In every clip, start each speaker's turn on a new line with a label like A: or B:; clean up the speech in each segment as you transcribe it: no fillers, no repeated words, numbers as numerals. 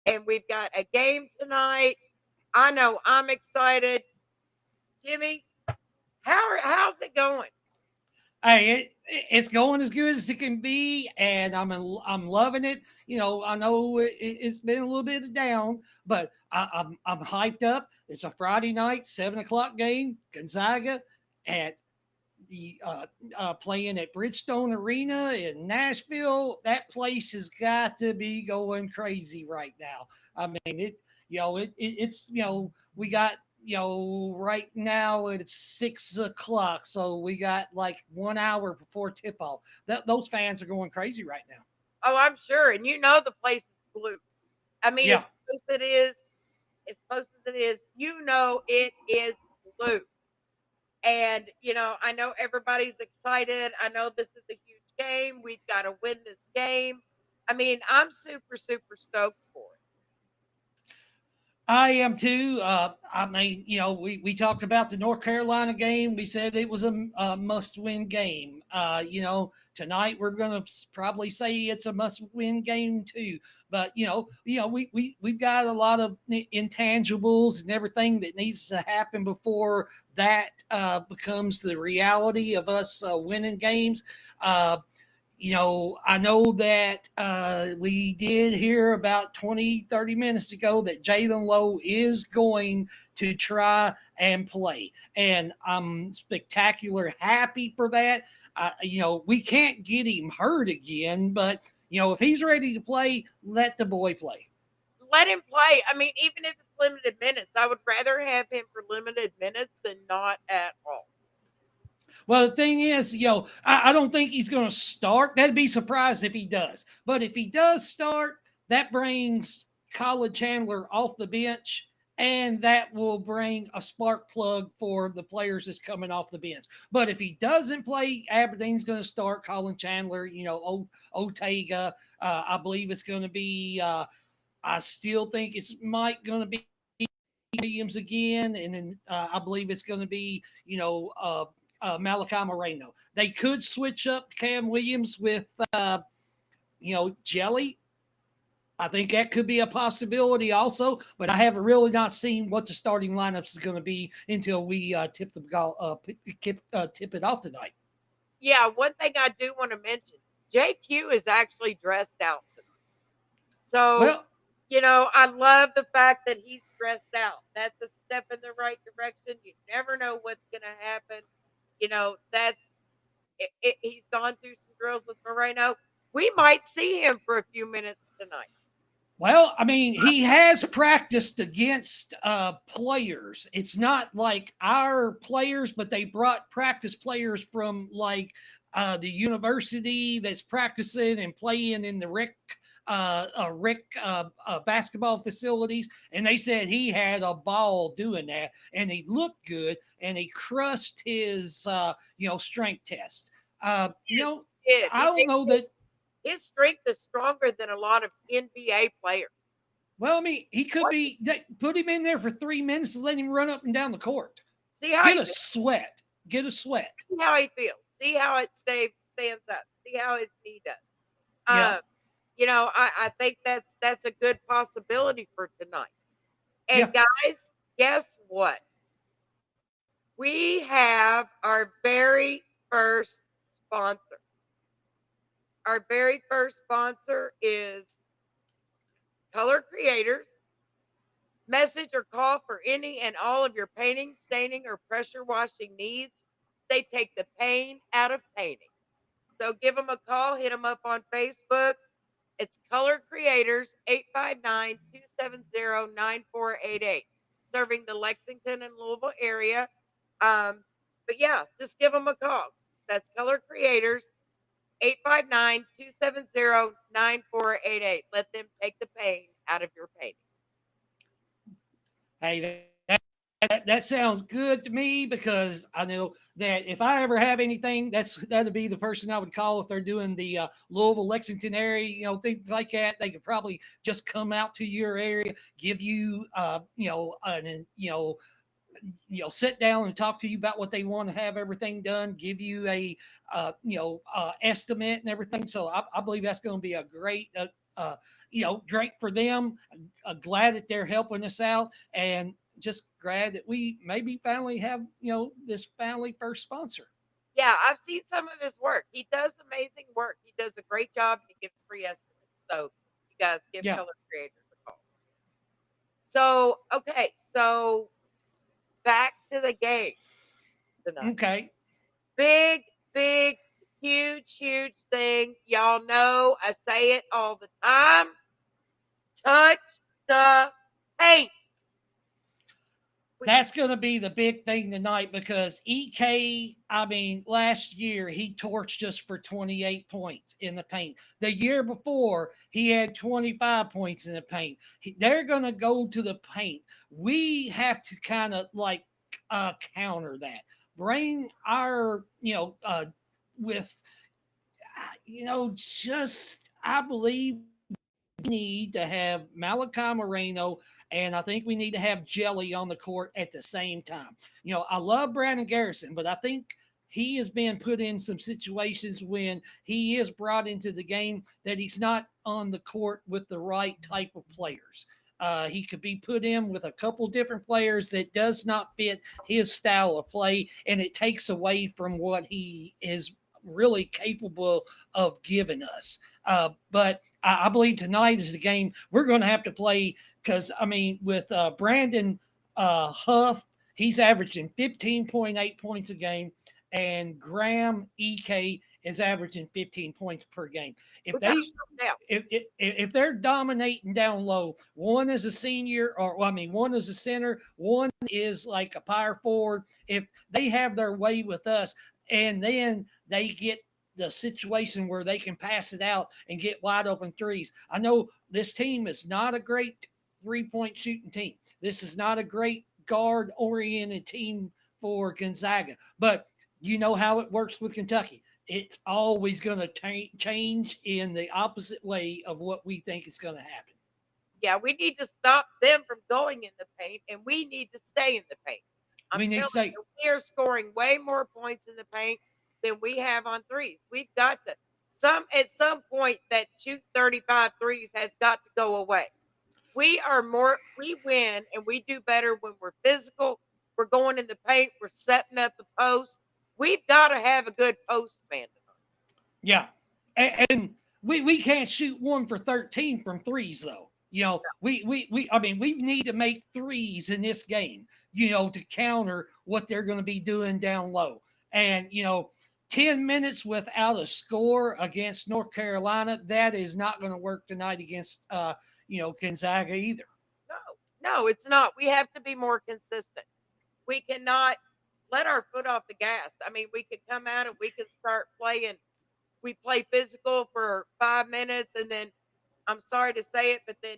A: and we've got a game tonight. I know I'm excited. Jimmy, how's it going?
B: Hey, it's going as good as it can be, and I'm loving it. I know it's been a little bit down, but I'm hyped up. It's a Friday night, 7 o'clock game. Gonzaga at the playing at Bridgestone Arena in Nashville. That place has got to be going crazy right now. I mean, it's we got right now it's 6 o'clock, so we got like 1 hour before tip off. Those fans are going crazy right now.
A: Oh, I'm sure, and the place is blue. I mean,
B: Yeah.
A: as close as it is, it is blue. And, I know everybody's excited. I know this is a huge game. We've got to win this game. I mean, I'm super, super stoked for it.
B: I am too. I mean, we talked about the North Carolina game. We said it was a must-win game. Tonight we're going to probably say it's a must-win game too. But we've got a lot of intangibles and everything that needs to happen before that becomes the reality of us winning games. I know that we did hear about 20, 30 minutes ago that Jalen Lowe is going to try and play. And I'm spectacular happy for that. We can't get him hurt again, but, if he's ready to play, let the boy play.
A: Let him play. I mean, even if it's limited minutes, I would rather have him for limited minutes than not at all.
B: Well, the thing is, I don't think he's going to start. That'd be surprised if he does. But if he does start, that brings Colin Chandler off the bench, and that will bring a spark plug for the players that's coming off the bench. But if he doesn't play, Aberdeen's going to start Colin Chandler, Ortega. I believe it's going to be, I still think it's Mike going to be Williams again. And then I believe it's going to be, Malachi Moreno. They could switch up Cam Williams with, Jelly. I think that could be a possibility also, but I haven't really not seen what the starting lineups is going to be until we tip it off tonight.
A: Yeah, one thing I do want to mention, JQ is actually dressed out tonight. So,
B: Well,
A: I love the fact that he's dressed out. That's a step in the right direction. You never know what's going to happen. That's he's gone through some drills with Moreno. We might see him for a few minutes tonight.
B: Well, I mean, he has practiced against players. It's not like our players, but they brought practice players from like the university that's practicing and playing in the basketball facilities, and they said he had a ball doing that, and he looked good, and he crushed his strength test. I don't know that
A: his strength is stronger than a lot of NBA players.
B: Well, I mean, he could be put him in there for 3 minutes and let him run up and down the court.
A: See how
B: Get a sweat.
A: See how he feels. See how it stands up. See how his knee does.
B: Yeah.
A: I think that's a good possibility for tonight. And
B: Yeah.
A: guys, guess what? We have our very first sponsor. Our very first sponsor is Color Creators. Message or call for any and all of your painting, staining, or pressure washing needs. They take the pain out of painting. So give them a call, hit them up on Facebook. It's Color Creators, 859-270-9488, serving the Lexington and Louisville area. But yeah, just give them a call. That's Color Creators, 859-270-9488. Let them take the pain out of your painting.
B: Hey, that sounds good to me, because I know that if I ever have anything, that'd be the person I would call if they're doing the Louisville, Lexington area, things like that. They could probably just come out to your area, give you, sit down and talk to you about what they want to have everything done, give you a, estimate and everything. So I believe that's going to be a great great for them. Glad that they're helping us out, and just glad that we maybe finally have this family first sponsor.
A: Yeah, I've seen some of his work. He does amazing work. He does a great job. He gives free estimates. So you guys give
B: Yeah.
A: Color Creators a call. So okay, so back to the game tonight.
B: Okay.
A: Big, big, huge thing. Y'all know I say it all the time. Touch the paint.
B: That's going to be the big thing tonight because EK, I mean, last year he torched us for 28 points in the paint. The year before, he had 25 points in the paint. They're going to go to the paint. We have to kind of like counter that. Bring our, with, just, I believe need to have Malachi Moreno and I think we need to have Jelly on the court at the same time. I love Brandon Garrison, but I think he has been put in some situations when he is brought into the game that he's not on the court with the right type of players. He could be put in with a couple different players that does not fit his style of play, and it takes away from what he is really capable of giving us. But I believe tonight is the game we're going to have to play because, I mean, with Brandon Huff, he's averaging 15.8 points a game, and Graham EK is averaging 15 points per game. If they're dominating down low, one is a senior, one is a center, one is like a power forward. If they have their way with us, and then they get the situation where they can pass it out and get wide open threes. I know this team is not a great 3-point shooting team. This is not a great guard oriented team for Gonzaga, but you know how it works with Kentucky. It's always going to change in the opposite way of what we think is going to happen.
A: Yeah, we need to stop them from going in the paint, and we need to stay in the paint. We are scoring way more points in the paint than we have on threes. We've got to at some point that shoot 35 threes has got to go away. We win and we do better when we're physical. We're going in the paint. We're setting up the post. We've got to have a good post man tonight.
B: Yeah. And we can't shoot 1 for 13 from threes though. We need to make threes in this game, to counter what they're going to be doing down low. And, 10 minutes without a score against North Carolina, that is not going to work tonight against, Gonzaga either.
A: No, it's not. We have to be more consistent. We cannot let our foot off the gas. I mean, we could come out and we could start playing. We play physical for 5 minutes and then I'm sorry to say it, but then,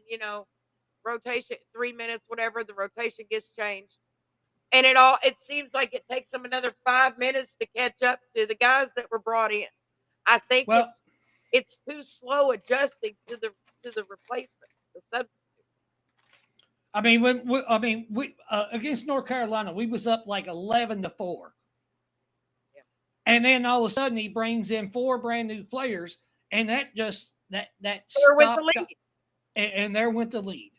A: rotation, 3 minutes, whatever, the rotation gets changed. And it seems like it takes them another 5 minutes to catch up to the guys that were brought in. I think it's too slow adjusting to the replacements, the substitutes.
B: I mean, we against North Carolina, we was up like 11-4. Yeah. And then all of a sudden he brings in 4 brand new players and that just that stopped and there went the lead.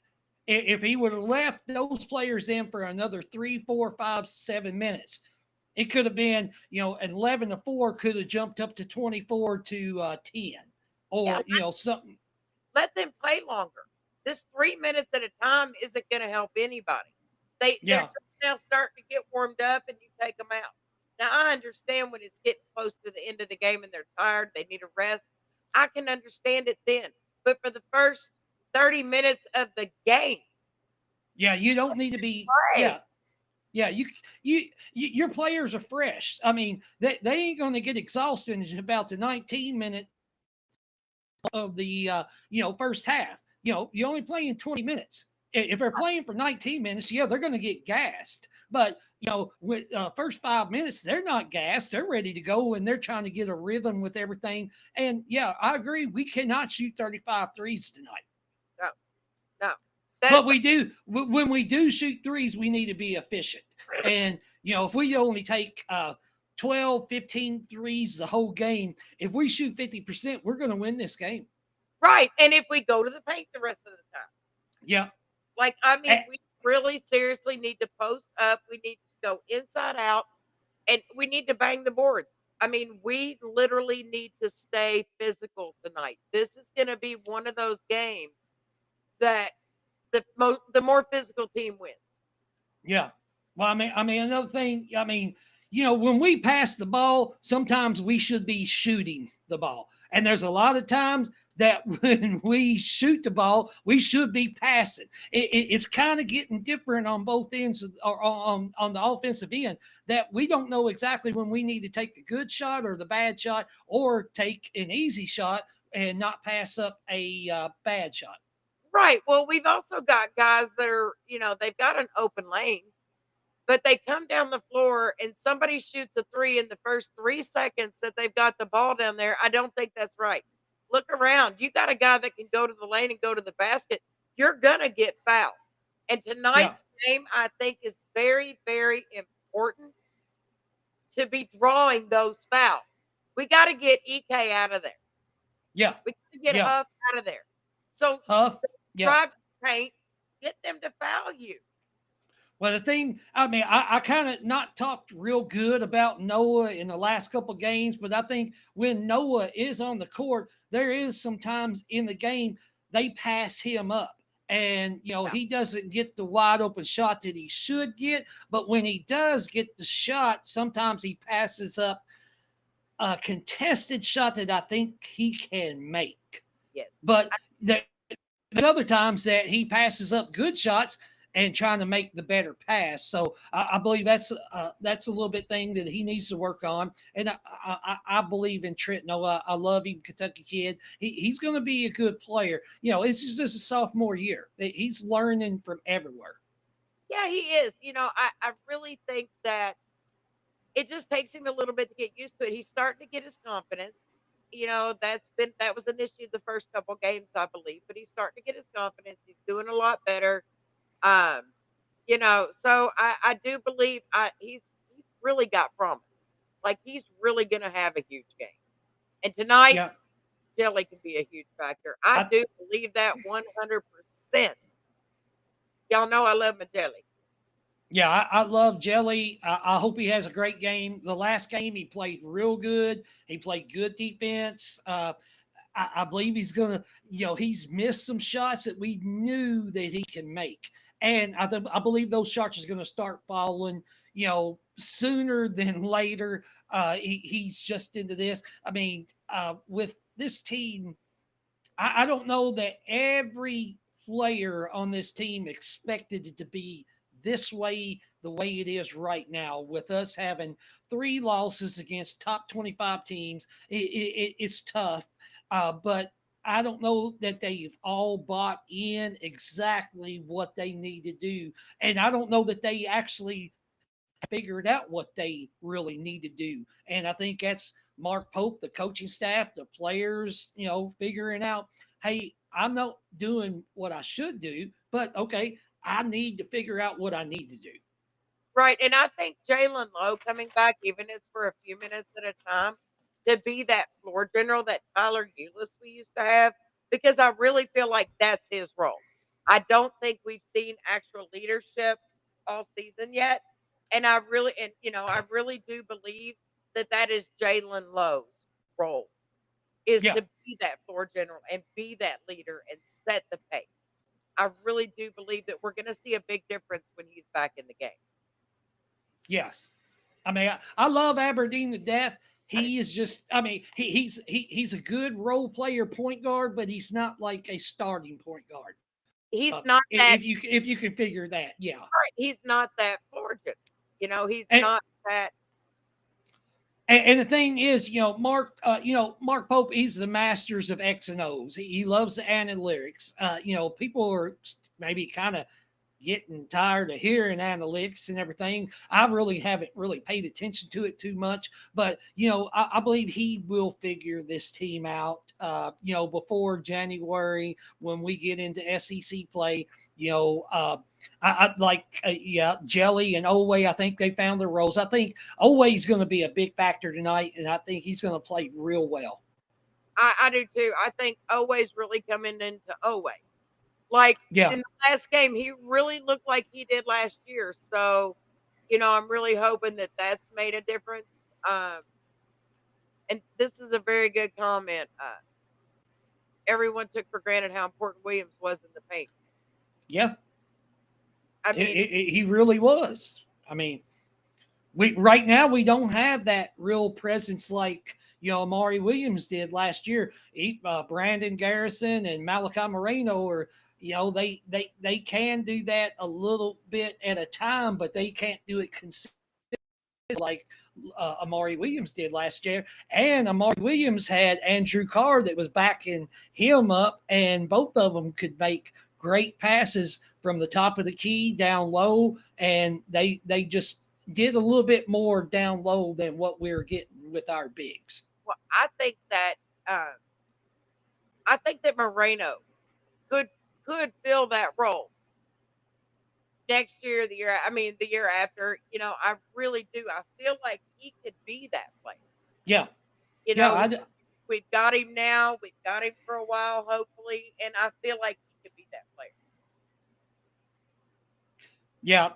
B: If he would have left those players in for another 3, 4, 5, 7 minutes, it could have been, 11-4 could have jumped up to 24-10 or, something.
A: Let them play longer. This 3 minutes at a time isn't going to help anybody. They're just now starting to get warmed up and you take them out. Now, I understand when it's getting close to the end of the game and they're tired, they need a rest. I can understand it then. But for the first 30 minutes of the game.
B: Yeah, you don't need to be. Yeah, your players are fresh. I mean, they ain't going to get exhausted in about the 19-minute of the first half. You only playing 20 minutes. If they're playing for 19 minutes, they're going to get gassed. But with first 5 minutes, they're not gassed. They're ready to go, and they're trying to get a rhythm with everything. And I agree. We cannot shoot 35 threes tonight.
A: No.
B: But we do. When we do shoot threes, we need to be efficient. And if we only take 12, 15 threes the whole game, if we shoot 50%, we're going to win this game.
A: Right. And if we go to the paint the rest of the time,
B: Yeah.
A: like, I mean,
B: Eh,
A: we really seriously need to post up. We need to go inside out and we need to bang the boards. I mean, we literally need to stay physical tonight. This is going to be one of those games that the more physical team wins.
B: Yeah. Well, I mean, another thing. I mean, when we pass the ball, sometimes we should be shooting the ball, and there's a lot of times that when we shoot the ball, we should be passing. It's kind of getting different on both ends, or on the offensive end. That we don't know exactly when we need to take the good shot or the bad shot, or take an easy shot and not pass up a bad shot.
A: Right. Well, we've also got guys that are, they've got an open lane, but they come down the floor and somebody shoots a three in the first 3 seconds that they've got the ball down there. I don't think that's right. Look around. You got a guy that can go to the lane and go to the basket. You're going to get fouled. And
B: Yeah.
A: tonight's game, I think, is very, very important to be drawing those fouls. We got to get EK out of there.
B: Yeah.
A: We got to get
B: Yeah.
A: Huff out of there. So
B: Huff. Yeah.
A: drive to the paint, get them to foul you.
B: Well, the thing, I mean, I kind of not talked real good about Noah in the last couple games, but I think when Noah is on the court, there is sometimes in the game they pass him up. And, he doesn't get the wide open shot that he should get. But when he does get the shot, sometimes he passes up a contested shot that I think he can make.
A: Yes.
B: But there's other times that he passes up good shots and trying to make the better pass. So I believe that's a little bit thing that he needs to work on. And I believe in Trent Noah. I love him, Kentucky kid. He's going to be a good player. This is just a sophomore year. He's learning from everywhere.
A: Yeah, he is. I really think that it just takes him a little bit to get used to it. He's starting to get his confidence. That was an issue the first couple games, I believe, but he's starting to get his confidence. He's doing a lot better. Um, so I do believe he's really got promise. Like he's really gonna have a huge game. And tonight,
B: Yeah.
A: Jelly can be a huge factor. I
B: I,
A: do believe that 100%. Y'all know I love my Jelly.
B: Yeah, I love Jelly. I hope he has a great game. The last game, he played real good. He played good defense. I believe he's going to, he's missed some shots that we knew that he can make. And I believe those shots are going to start falling, sooner than later. He's just into this. I mean, with this team, I don't know that every player on this team expected it to be this way, the way it is right now, with us having 3 losses against top 25 teams. It's tough, but I don't know that they've all bought in exactly what they need to do. And I don't know that they actually figured out what they really need to do. And I think that's Mark Pope, the coaching staff, the players, figuring out, hey, I'm not doing what I should do, but okay, I need to figure out what I need to do.
A: Right. And I think Jalen Lowe coming back, even if it's for a few minutes at a time, to be that floor general that Tyler Eulis we used to have, because I really feel like that's his role. I don't think we've seen actual leadership all season yet. I really do believe that that is Jalen Lowe's role, is
B: Yeah.
A: to be that floor general and be that leader and set the pace. I really do believe that we're going to see a big difference when he's back in the game.
B: Yes. I mean, I love Aberdeen to death. He is just, I mean, he's a good role player point guard, but he's not like a starting point guard.
A: He's not that.
B: If you can figure that, yeah.
A: He's not that floor general. He's
B: And,
A: not that.
B: and the thing is, Mark Pope, he's the masters of X and O's. He loves the analytics. People are maybe kind of getting tired of hearing analytics and everything. I really haven't really paid attention to it too much, but I believe he will figure this team out. Before January when we get into SEC play. I like Jelly and Oweh. I think they found their roles. I think Oweh is going to be a big factor tonight, and I think he's going to play real well.
A: I do too. I think Oweh's really coming into Oweh. Like
B: Yeah.
A: in the last game, he really looked like he did last year. So, I'm really hoping that that's made a difference. Um, and this is a very good comment. Everyone took for granted how important Williams was in the paint.
B: Yeah.
A: I mean,
B: He really was. I mean, we right now we don't have that real presence like Amari Williams did last year. Brandon Garrison and Malachi Moreno are they can do that a little bit at a time, but they can't do it consistently like Amari Williams did last year. And Amari Williams had Andrew Carr that was backing him up, and both of them could make great passes from the top of the key down low, and they just did a little bit more down low than what we were getting with our bigs.
A: well, um, I think that Moreno could could fill that role next year, the year after. I really do. I feel like he could be that player.
B: Yeah,
A: You
B: yeah,
A: know, we've got him now. We've got him for a while, hopefully, and I feel like he could be that player.
B: yeah.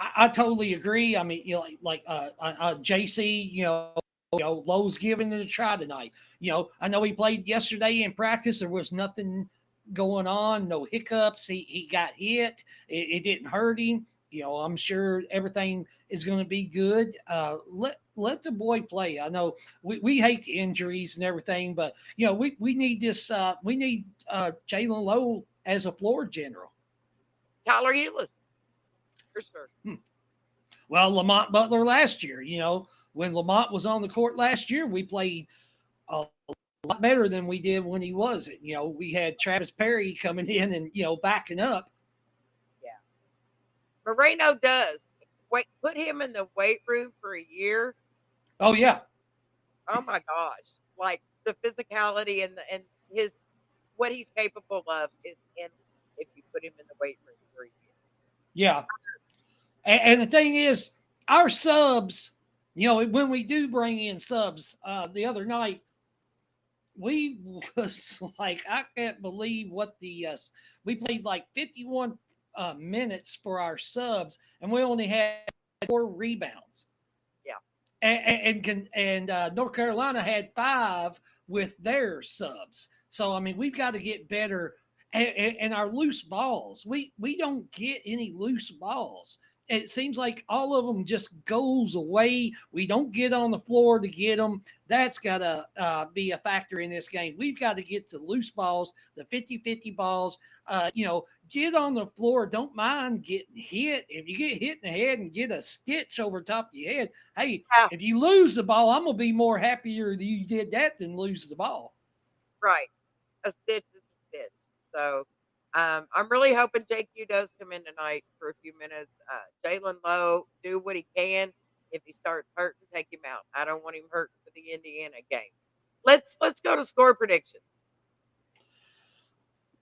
B: I totally agree. I mean, JC, Lowe's giving it a try tonight. I know he played yesterday in practice. There was nothing going on, no hiccups. He got hit. It didn't hurt him. I'm sure everything is going to be good. Let the boy play. I know we hate the injuries and everything, but we need this. We need Jalen Lowe as a floor general.
A: Tyler Eulis, for sure.
B: Well, Lamont Butler last year, when Lamont was on the court last year, we played a lot better than we did when he wasn't. We had Travis Perry coming in and, backing up.
A: Yeah. Moreno does. Put him in the weight room for a year.
B: Oh, yeah.
A: Oh my gosh. Like the physicality and his what he's capable of is in if you put him in the weight room for a year.
B: Yeah. And the thing is, our subs, when we do bring in subs, the other night, we was like, I can't believe what we played like 51 minutes for our subs, and we only had 4 rebounds.
A: Yeah.
B: And North Carolina had 5 with their subs. So I mean, we've got to get better. And our loose balls, we don't get any loose balls. It seems like all of them just goes away. We don't get on the floor to get them. That's got to be a factor in this game. We've got to get to loose balls, the 50-50 balls. Get on the floor. Don't mind getting hit. If you get hit in the head and get a stitch over top of your head, hey, if you lose the ball, I'm going to be more happier that you did that than lose the ball.
A: Right. A stitch is a stitch. So I'm really hoping JQ does come in tonight for a few minutes. Jalen Lowe, do what he can. If he starts hurting, take him out. I don't want him hurting for the Indiana game. Let's go to score predictions.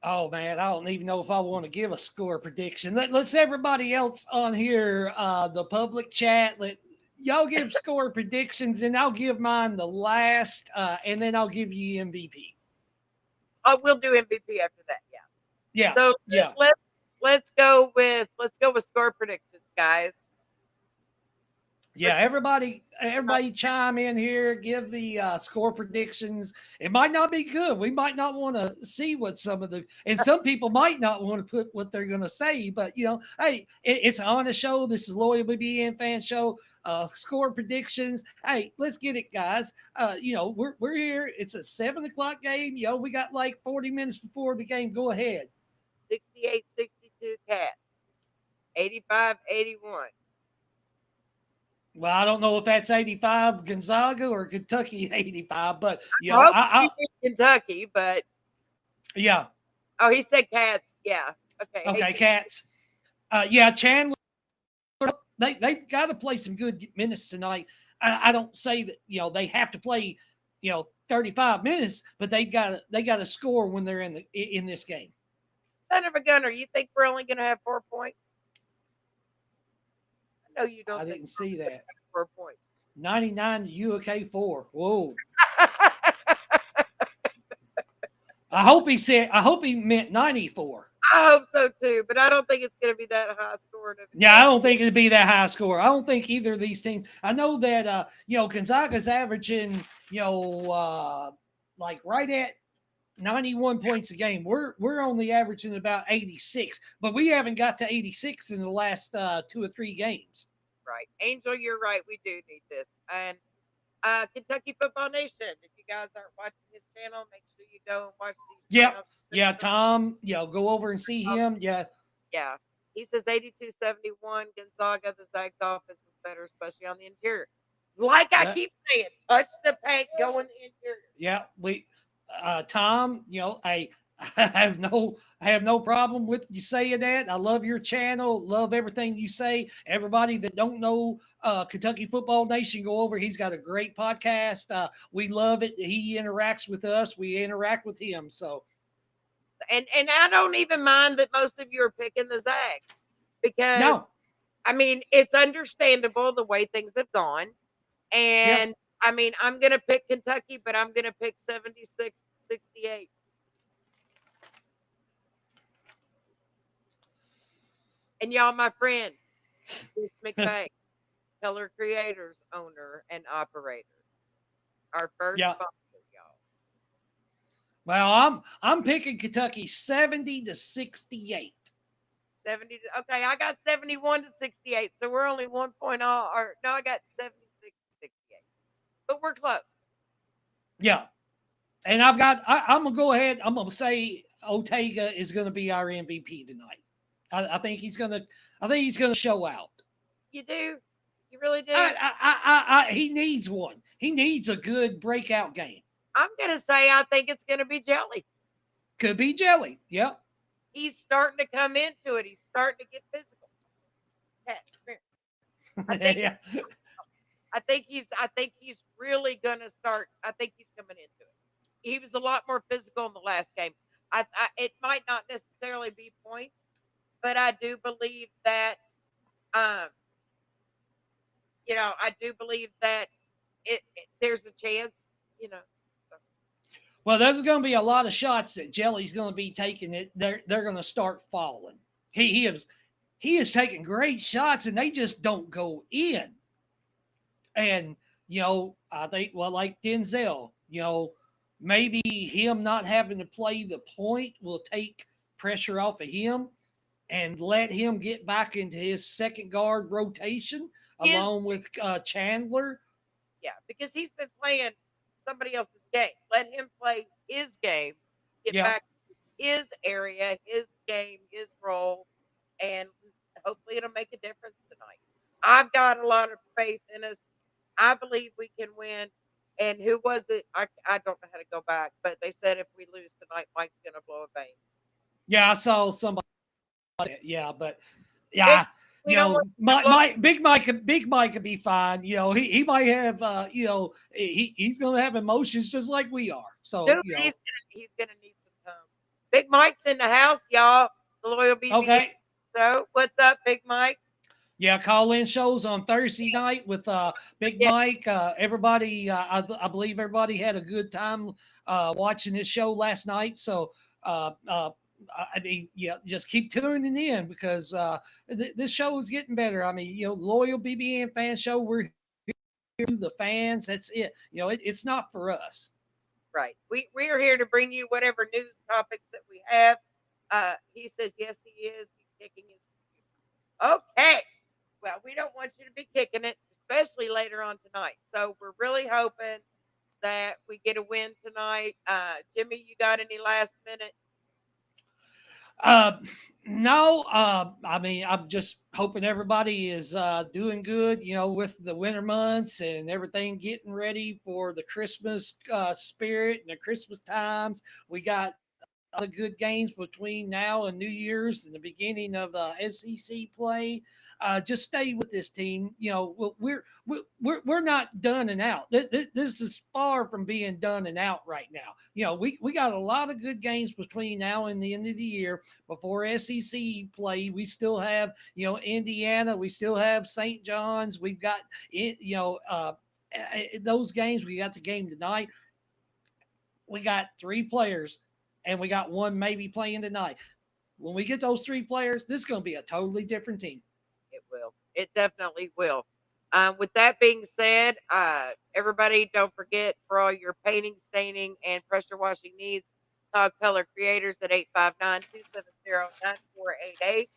B: Oh man, I don't even know if I want to give a score prediction. Let's everybody else on here, the public chat. Let y'all give score predictions, and I'll give mine the last, and then I'll give you MVP.
A: Oh, we'll do MVP after that. Yeah.
B: Yeah.
A: So
B: yeah.
A: let's go with score predictions, guys.
B: Yeah, everybody chime in here, give the score predictions. It might not be good. We might not want to see what and some people might not want to put what they're going to say, but hey, it's on a show. This is Loyal BBN Fan Show. Score predictions. Hey, let's get it, guys. We're here. It's a 7:00 game. We got like 40 minutes before the game. Go ahead.
A: 68-62 Cats. 85-81.
B: Well, I don't know if that's 85 Gonzaga or Kentucky 85, but
A: I Kentucky, but
B: yeah.
A: Oh, he said Cats. Yeah. Okay.
B: Okay, Cats. Chandler. They've got to play some good minutes tonight. I don't say that they have to play 35 minutes, but they got to score when they're in this game.
A: Son of a gunner, you think we're only going to have 4 points? No, you don't.
B: I didn't see that.
A: 4 points.
B: 99 to UK 4. Whoa. I hope he meant 94.
A: I hope so too, but I don't think it's going to be that high scoring of a
B: Yeah, I
A: game.
B: don't think it'd be that high score. I don't think either of these teams. I know that Gonzaga's averaging like right at 91 points a game. We're only averaging about 86, but we haven't got to 86 in the last 2 or 3 games.
A: Right. Angel, you're right. We do need this. And Kentucky Football Nation, if you guys aren't watching his channel, make sure you go and watch these
B: Yep.
A: channels.
B: Yeah, Tom, go over and see him. Yeah.
A: Yeah. He says 82-71. Gonzaga, the Zags offense is better, especially on the interior. Like I
B: Yeah.
A: keep saying, touch the paint, go in the interior.
B: Yeah, Tom, I have no problem with you saying that. I love your channel, love everything you say. Everybody that don't know Kentucky Football Nation, go over. He's got a great podcast. We love it. He interacts with us. We interact with him. So
A: And I don't even mind that most of you are picking the Zags because
B: no,
A: I mean it's understandable the way things have gone.
B: yep.
A: And I mean, I'm going to pick Kentucky, but I'm going to pick 76-68. And y'all, my friend, Chris McVay, Keller Creators owner and operator, our first
B: Yeah.
A: sponsor, y'all.
B: Well, I'm picking Kentucky 70-68.
A: 70. Okay, I got 71-68. So we're only 1 point off. Or no, I got 76-68. But we're close.
B: Yeah. And I'm gonna go ahead. I'm gonna say Ortega is gonna be our MVP tonight. I think he's gonna. I think he's gonna show out.
A: You do? You really do?
B: He needs one. He needs a good breakout game.
A: I'm going to say I think it's going to be Jelly.
B: Could be Jelly. Yep.
A: He's starting to come into it. He's starting to get physical. Pat, come here. I think
B: Yeah.
A: I think he's really gonna start. I think he's coming into it. He was a lot more physical in the last game. It might not necessarily be points, but I do believe that um I do believe that there's a chance, you know. So,
B: Well, there's going to be a lot of shots that Jelly's going to be taking. They're going to start falling. He is taking great shots, and they just don't go in. And I think like Denzel, maybe him not having to play the point will take pressure off of him and let him get back into his second guard rotation
A: his
B: along with Chandler.
A: Yeah, because he's been playing somebody else's game. Let him play his game, get
B: Yeah.
A: back to his area, his game, his role, and hopefully it'll make a difference tonight. I've got a lot of faith in us. I believe we can win. And who was it? I don't know how to go back, but they said if we lose tonight, Mike's going to blow a vein.
B: Yeah, I saw somebody. Yeah, but
A: Big,
B: yeah,
A: we don't want to blow-
B: Big Mike could be fine. He might have he's gonna have emotions just like we are. So
A: Dude, he's gonna need some time. Big Mike's in the house, y'all. The loyal BB.
B: Okay.
A: So what's up, Big Mike?
B: Yeah, call-in shows on Thursday night with Big Mike. Everybody, I believe everybody had a good time watching this show last night. So, I mean, yeah, just keep tuning in because this show is getting better. I mean, loyal BBN fan show. We're here to the fans. That's it. It's not for us.
A: Right. We are here to bring you whatever news topics that we have. He says yes, he is. He's kicking his computer. Okay. Well, we don't want you to be kicking it, especially later on tonight. So we're really hoping that we get a win tonight. Jimmy, you got any last minute?
B: No, I mean, I'm just hoping everybody is doing good, with the winter months and everything getting ready for the Christmas spirit and the Christmas times. We got a lot of good games between now and New Year's and the beginning of the SEC play. Just stay with this team. We're not done and out. This is far from being done and out right now. We got a lot of good games between now and the end of the year before SEC play. We still have Indiana. We still have St. John's. We've got those games. We got the game tonight. We got 3 players and we got one maybe playing tonight. When we get those three players, this is going to be a totally different team.
A: It will. It definitely will. With that being said, everybody don't forget for all your painting, staining, and pressure washing needs, Todd Color Creators at 859-270-9488.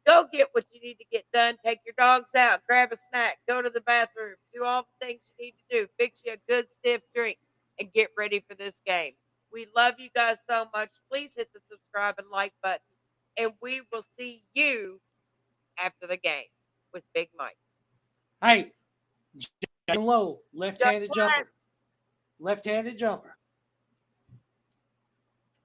A: Go get what you need to get done. Take your dogs out, grab a snack, go to the bathroom, do all the things you need to do. Fix you a good stiff drink and get ready for this game. We love you guys so much. Please hit the subscribe and like button, and we will see you after the game with Big Mike.
B: Hey, low, left-handed
A: Just
B: jumper. Left-handed jumper.